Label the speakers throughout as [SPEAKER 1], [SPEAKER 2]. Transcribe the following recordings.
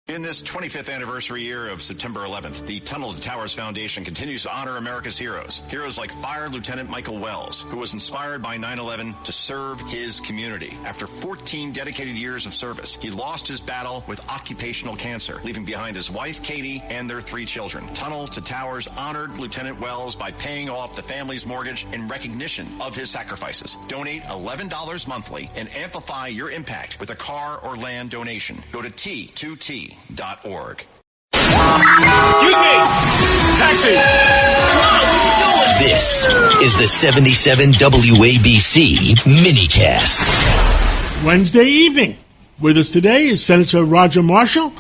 [SPEAKER 1] In this 25th anniversary year of September 11th, the Tunnel to Towers Foundation continues to honor America's heroes. Heroes like Fire Lieutenant Michael Wells, who was inspired by 9/11 to serve his community. After 14 dedicated years of service, he lost his battle with occupational cancer, leaving behind his wife, Katie, and their 3 children. Tunnel to Towers honored Lieutenant Wells by paying off the family's mortgage in recognition of his sacrifices. Donate $11 monthly and amplify your impact with a car or land donation. Go to T2T.org.
[SPEAKER 2] Excuse me! Taxi!
[SPEAKER 3] This is the 77 WABC minicast.
[SPEAKER 4] Wednesday evening. With us today is Senator Roger Marshall.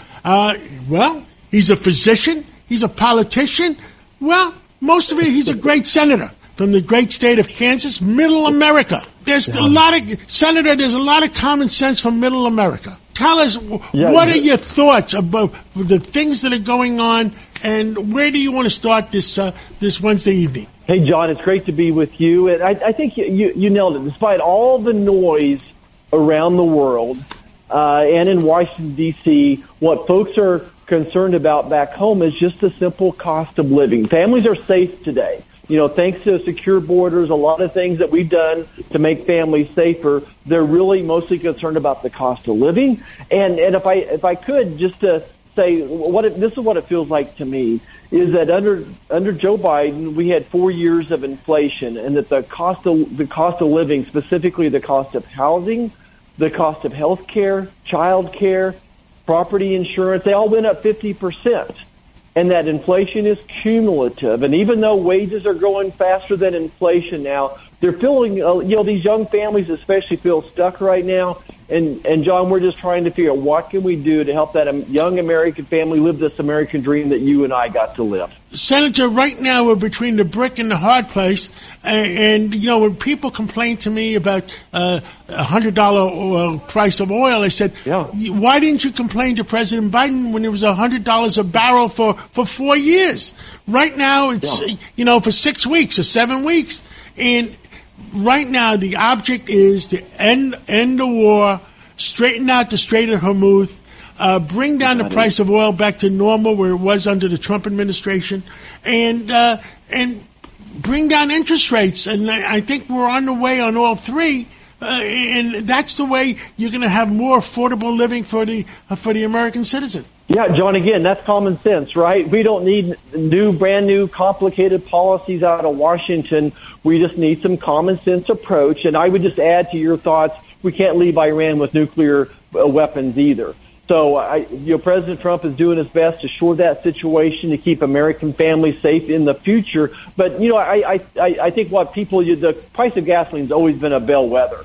[SPEAKER 4] He's a physician. He's a politician. Well, most of it, he's a great senator from the great state of Kansas, Middle America. There's a lot of common sense from Middle America. Tell us, what are your thoughts about the things that are going on, and where do you want to start this Wednesday evening?
[SPEAKER 5] Hey, John, it's great to be with you. And I think you nailed it. Despite all the noise around the world and in Washington, D.C., what folks are concerned about back home is just the simple cost of living. Families are safe today. You know, thanks to secure borders, a lot of things that we've done to make families safer, they're really mostly concerned about the cost of living. And if I could just to say this is what it feels like to me, is that under Joe Biden we had 4 years of inflation, and that the cost of living, specifically the cost of housing, the cost of health care, child care, property insurance, they all went up 50%. And that inflation is cumulative. And even though wages are growing faster than inflation now, they're feeling, these young families especially feel stuck right now. And John, we're just trying to figure out what can we do to help that young American family live this American dream that you and I got to live.
[SPEAKER 4] Senator, right now we're between the brick and the hard place. And when people complain to me about $100 price of oil, I said, why didn't you complain to President Biden when it was $100 a barrel for 4 years? Right now it's, for 6 weeks or 7 weeks. And right now, the object is to end the war, straighten out the Strait of Hormuz, bring down the price of oil back to normal where it was under the Trump administration, and bring down interest rates. And I think we're on the way on all three. And that's the way you're going to have more affordable living for the American citizen.
[SPEAKER 5] Yeah, John, again, that's common sense, right? We don't need brand new, complicated policies out of Washington. We just need some common sense approach. And I would just add to your thoughts, we can't leave Iran with nuclear weapons either. So, President Trump is doing his best to shore that situation to keep American families safe in the future. But, I think the price of gasoline has always been a bellwether.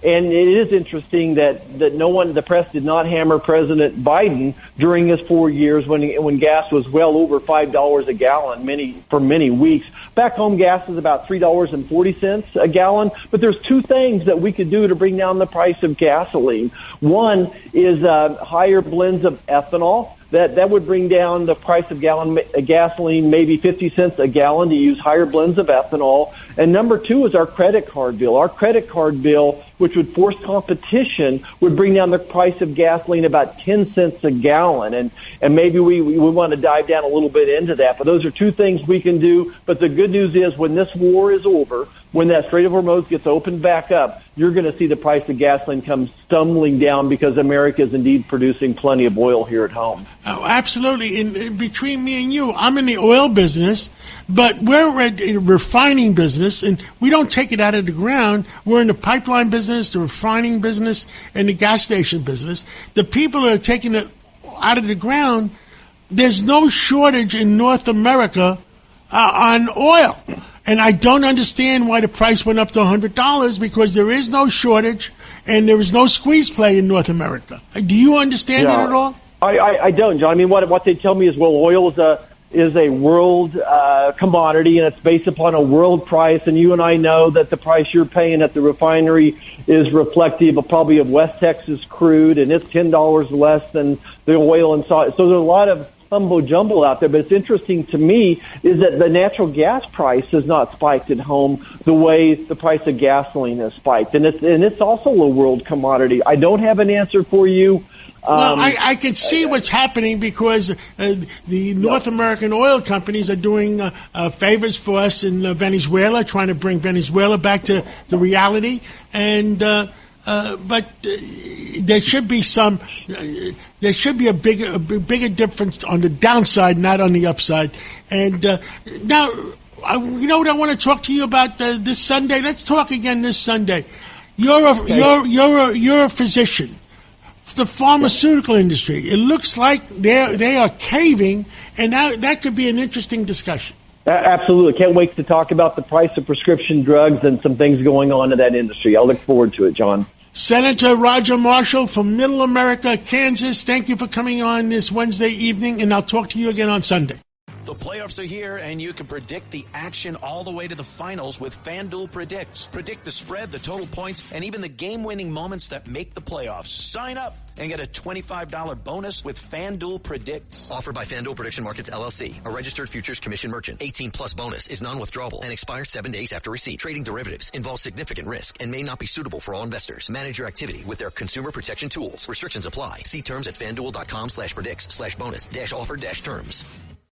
[SPEAKER 5] And it is interesting that the press did not hammer President Biden during his 4 years when gas was well over $5 a gallon for many weeks. Back home, gas is about $3.40 a gallon. But there's two things that we could do to bring down the price of gasoline. One is higher blends of ethanol. That would bring down the price of gasoline maybe 50 cents a gallon to use higher blends of ethanol. And number two is our credit card bill. Our credit card bill, which would force competition, would bring down the price of gasoline about 10 cents a gallon. And maybe we want to dive down a little bit into that. But those are two things we can do. But the good news is when this war is over, when that Strait of Hormuz gets opened back up, you're going to see the price of gasoline come stumbling down because America is indeed producing plenty of oil here at home.
[SPEAKER 4] Oh, absolutely. In between me and you, I'm in the oil business, but we're a refining business, and we don't take it out of the ground. We're in the pipeline business, the refining business, and the gas station business. The people that are taking it out of the ground, there's no shortage in North America on oil. And I don't understand why the price went up to $100 because there is no shortage and there is no squeeze play in North America. Do you understand it at all?
[SPEAKER 5] I don't, John. I mean, what they tell me is, oil is a world commodity, and it's based upon a world price. And you and I know that the price you're paying at the refinery is reflective of West Texas crude, and it's $10 less than the oil and salt. So there's a lot of mumbo jumbo out there, but it's interesting to me is that the natural gas price has not spiked at home the way the price of gasoline has spiked, and it's also a world commodity. I don't have an answer for you.
[SPEAKER 4] Well, I can see what's happening because the North American oil companies are doing favors for us in Venezuela, trying to bring Venezuela back to the reality. And but there should be a bigger difference on the downside, not on the upside. And now, you know what I want to talk to you about this Sunday? Let's talk again this Sunday. You're a physician. The pharmaceutical industry. It looks like they are caving, and now that could be an interesting discussion.
[SPEAKER 5] Absolutely. Can't wait to talk about the price of prescription drugs and some things going on in that industry. I'll look forward to it, John.
[SPEAKER 4] Senator Roger Marshall from Middle America, Kansas, thank you for coming on this Wednesday evening, and I'll talk to you again on Sunday.
[SPEAKER 6] The playoffs are here, and you can predict the action all the way to the finals with FanDuel Predicts. Predict the spread, the total points, and even the game-winning moments that make the playoffs. Sign up and get a $25 bonus with FanDuel Predicts.
[SPEAKER 3] Offered by FanDuel Prediction Markets, LLC, a registered futures commission merchant. 18-plus bonus is non-withdrawable and expires 7 days after receipt. Trading derivatives involves significant risk and may not be suitable for all investors. Manage your activity with their consumer protection tools. Restrictions apply. See terms at FanDuel.com/predicts/bonus-offer-terms.